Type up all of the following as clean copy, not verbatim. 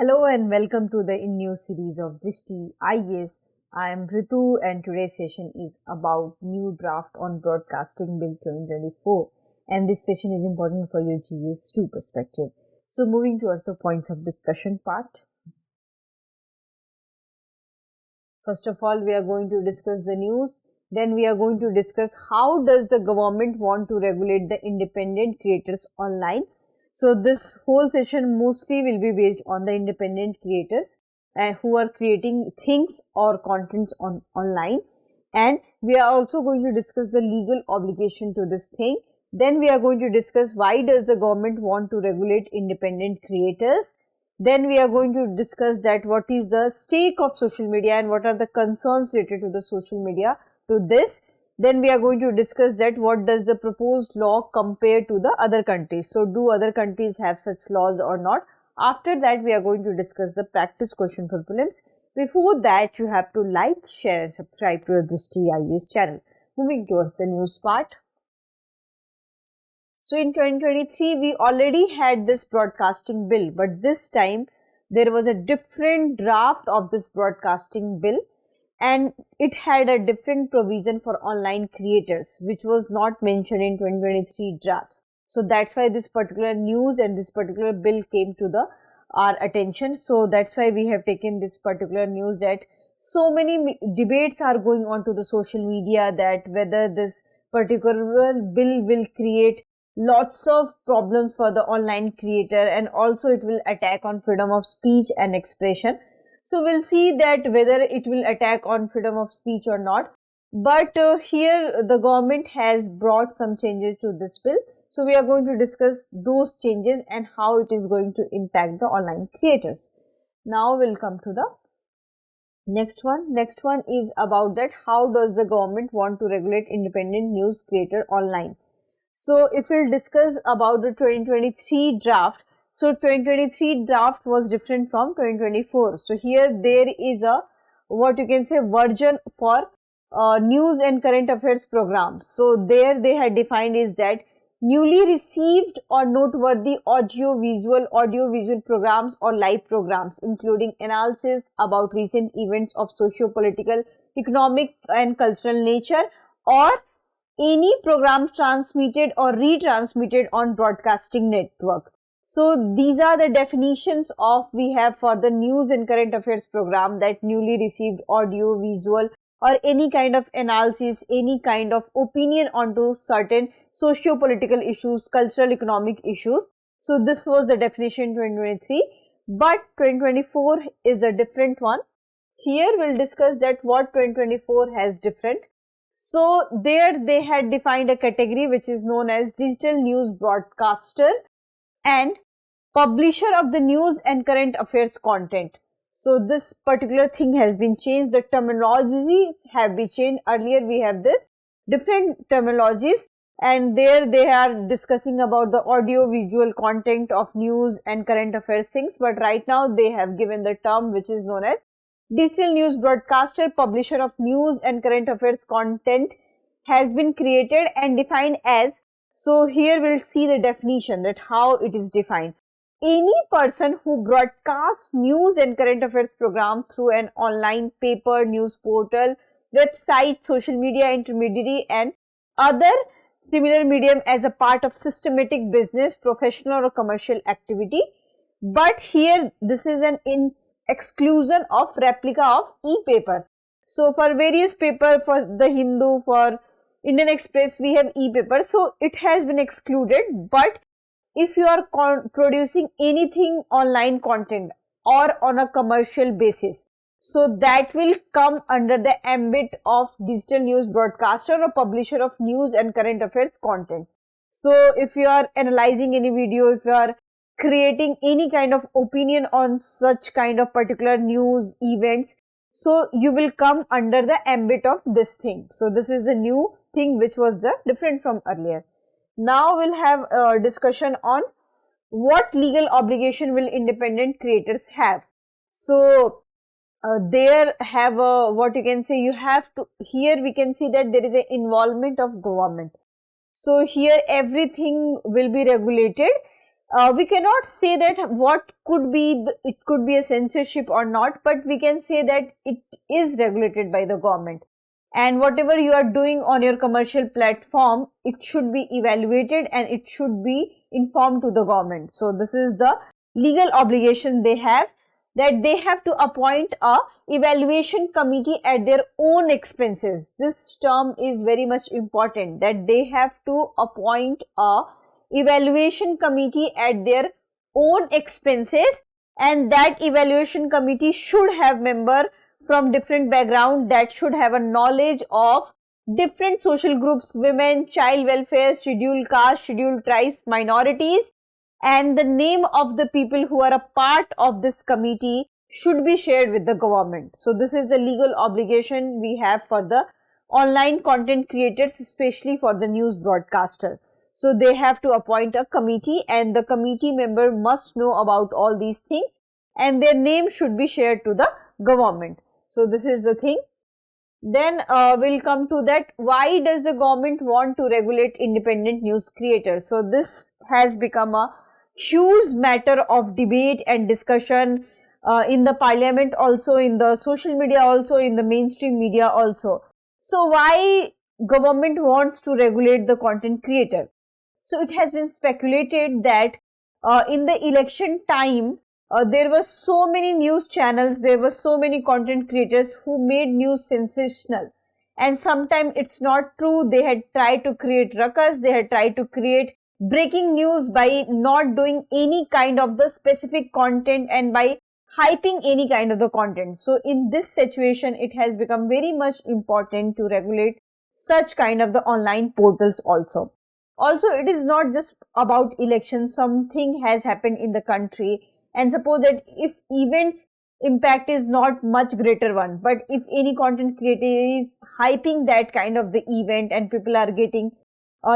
Hello and welcome to the in-news series of Drishti IAS. I am Ritu and today's session is about new draft on Broadcasting Bill 2024, and this session is important for your GS2 perspective. So moving towards the points of discussion part. First of all, we are going to discuss the news. Then we are going to discuss how does the government want to regulate the independent creators online. So this whole session mostly will be based on the independent creators who are creating things or contents online. And we are also going to discuss the legal obligation to this thing. Then we are going to discuss why does the government want to regulate independent creators. Then we are going to discuss that what is the stake of social media and what are the concerns related to the social media to this. Then we are going to discuss that what does the proposed law compare to the other countries. So do other countries have such laws or not? After that we are going to discuss the practice question for prelims. Before that you have to like, share and subscribe to this TIS channel. Moving towards the news part. So in 2023 we already had this broadcasting bill, but this time there was a different draft of this broadcasting bill and it had a different provision for online creators which was not mentioned in 2023 drafts. So that's why this particular news and this particular bill came to our attention. So that's why we have taken this particular news that so many debates are going on to the social media that whether this particular bill will create lots of problems for the online creator and also it will attack on freedom of speech and expression. So we'll see that whether it will attack on freedom of speech or not. But here the government has brought some changes to this bill. So we are going to discuss those changes and how it is going to impact the online creators. Now we'll come to the next one. Next one is about that how does the government want to regulate independent news creator online. So if we'll discuss about the 2023 draft, so 2023 draft was different from 2024. So here there is a what you can say version for news and current affairs programs. So there they had defined is that newly received or noteworthy audio-visual programs or live programs including analysis about recent events of socio-political, economic and cultural nature or any program transmitted or retransmitted on broadcasting network. So these are the definitions of we have for the news and current affairs program, that newly received audio, visual or any kind of analysis, any kind of opinion onto certain socio-political issues, cultural, economic issues. So this was the definition in 2023, but 2024 is a different one. Here we'll discuss that what 2024 has different. So there they had defined a category which is known as digital news broadcaster and publisher of the news and current affairs content. So this particular thing has been changed. The terminology have been changed. Earlier we have this different terminologies and there they are discussing about the audio visual content of news and current affairs things, but right now they have given the term which is known as digital news broadcaster, publisher of news and current affairs content has been created and defined as. So here we'll see the definition that how it is defined. Any person who broadcasts news and current affairs program through an online paper, news portal, website, social media intermediary and other similar medium as a part of systematic business, professional or commercial activity. But here this is an exclusion of replica of e-paper. So for various paper, for the Hindu, for Indian Express we have e-paper, so it has been excluded. But if you are producing anything online content or on a commercial basis, so that will come under the ambit of digital news broadcaster or publisher of news and current affairs content. So if you are analyzing any video, if you are creating any kind of opinion on such kind of particular news events, so you will come under the ambit of this thing. So this is the new thing which was the different from earlier. Now we'll have a discussion on what legal obligation will independent creators have. So there have a what you can say, you have to, here we can see that there is an involvement of government. So here everything will be regulated we cannot say that what could be it could be a censorship or not, but we can say that it is regulated by the government, and whatever you are doing on your commercial platform, it should be evaluated and it should be informed to the government. So this is the legal obligation they have, that they have to appoint a evaluation committee at their own expenses. This term is very much important, that they have to appoint a evaluation committee at their own expenses, and that evaluation committee should have member from different background, that should have a knowledge of different social groups, women, child welfare, scheduled caste, scheduled tribes, minorities, and the name of the people who are a part of this committee should be shared with the government. So this is the legal obligation we have for the online content creators, especially for the news broadcaster. So they have to appoint a committee, and the committee member must know about all these things, and their name should be shared to the government. So this is the thing. Then we'll come to that, why does the government want to regulate independent news creators? So this has become a huge matter of debate and discussion in the parliament also, in the social media also, in the mainstream media also. So why government wants to regulate the content creator? So it has been speculated that in the election time, there were so many news channels, there were so many content creators who made news sensational, and sometimes it's not true. They had tried to create ruckus, they had tried to create breaking news by not doing any kind of the specific content and by hyping any kind of the content. So in this situation, it has become very much important to regulate such kind of the online portals also. Also, it is not just about elections. Something has happened in the country, and suppose that if events impact is not much greater one, but if any content creator is hyping that kind of the event and people are getting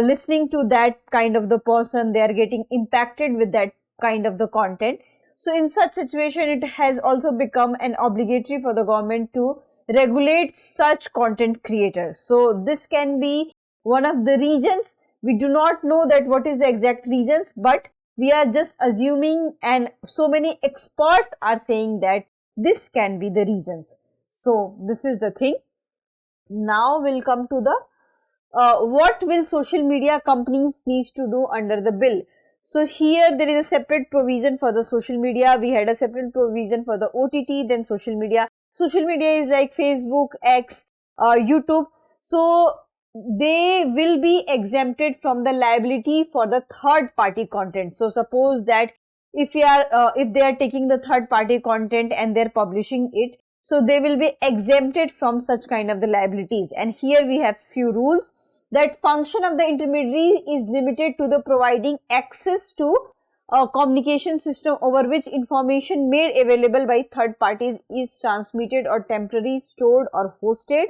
listening to that kind of the person, they are getting impacted with that kind of the content. So in such situation, it has also become an obligatory for the government to regulate such content creators. So this can be one of the reasons. We do not know that what is the exact reasons, but we are just assuming, and so many experts are saying that this can be the reasons. So this is the thing. Now we'll come to the what will social media companies needs to do under the bill. So here there is a separate provision for the social media. We had a separate provision for the OTT, then social media. Social media is like Facebook, X, YouTube. So they will be exempted from the liability for the third party content. So suppose that if they are taking the third party content and they're publishing it, so they will be exempted from such kind of the liabilities. And here we have few rules, that function of the intermediary is limited to the providing access to a communication system over which information made available by third parties is transmitted or temporarily stored or hosted.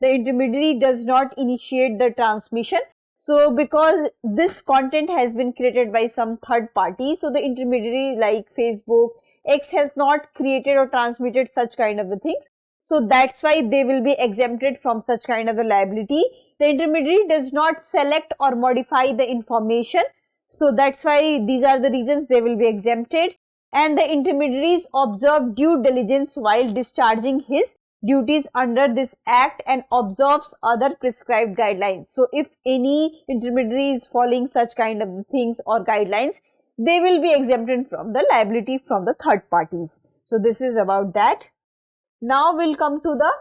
The intermediary does not initiate the transmission. So because this content has been created by some third party, so the intermediary like Facebook, X has not created or transmitted such kind of the things. So that's why they will be exempted from such kind of a liability. The intermediary does not select or modify the information. So that's why these are the reasons they will be exempted. And the intermediaries observe due diligence while discharging his duties under this act and observes other prescribed guidelines. So if any intermediary is following such kind of things or guidelines, they will be exempted from the liability from the third parties. So this is about that. Now we'll come to the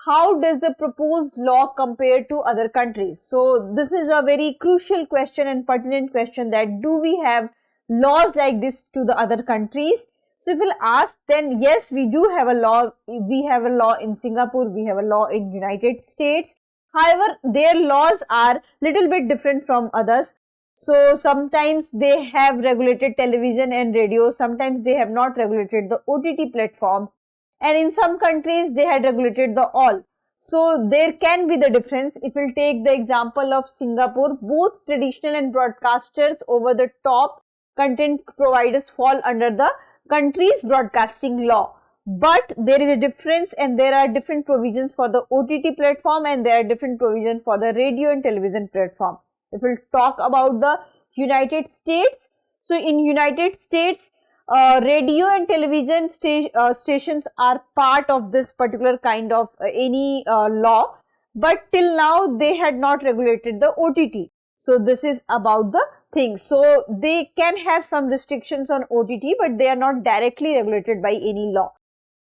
how does the proposed law compare to other countries. So this is a very crucial question and pertinent question, that do we have laws like this to the other countries? So if we'll ask, then yes, we do have a law. We have a law in Singapore, we have a law in United States. However, their laws are little bit different from others. So sometimes they have regulated television and radio, sometimes they have not regulated the OTT platforms, and in some countries they had regulated the all. So there can be the difference. If we'll take the example of Singapore, both traditional and broadcasters over the top content providers fall under the country's broadcasting law. But there is a difference, and there are different provisions for the OTT platform and there are different provisions for the radio and television platform. If we'll talk about the United States, So in United States, radio and television stations are part of this particular kind of any law, but till now they had not regulated the OTT. So this is about the thing. So they can have some restrictions on OTT, but they are not directly regulated by any law.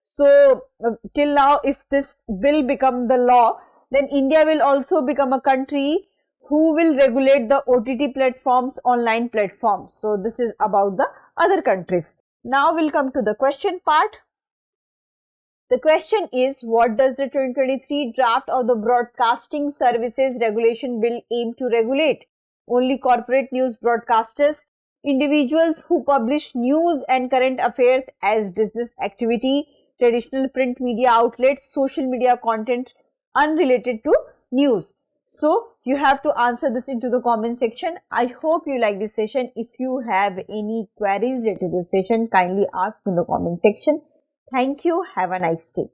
So till now, if this bill become the law, then India will also become a country who will regulate the OTT platforms, online platforms. So this is about the other countries. Now we'll come to the question part. The question is, what does the 2023 draft of the Broadcasting Services Regulation Bill aim to regulate? Only corporate news broadcasters, individuals who publish news and current affairs as business activity, traditional print media outlets, social media content unrelated to news. So you have to answer this into the comment section. I hope you like this session. If you have any queries related to this session, kindly ask in the comment section. Thank you. Have a nice day.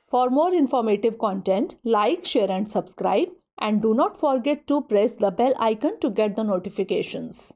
For more informative content, like, share and subscribe, and do not forget to press the bell icon to get the notifications.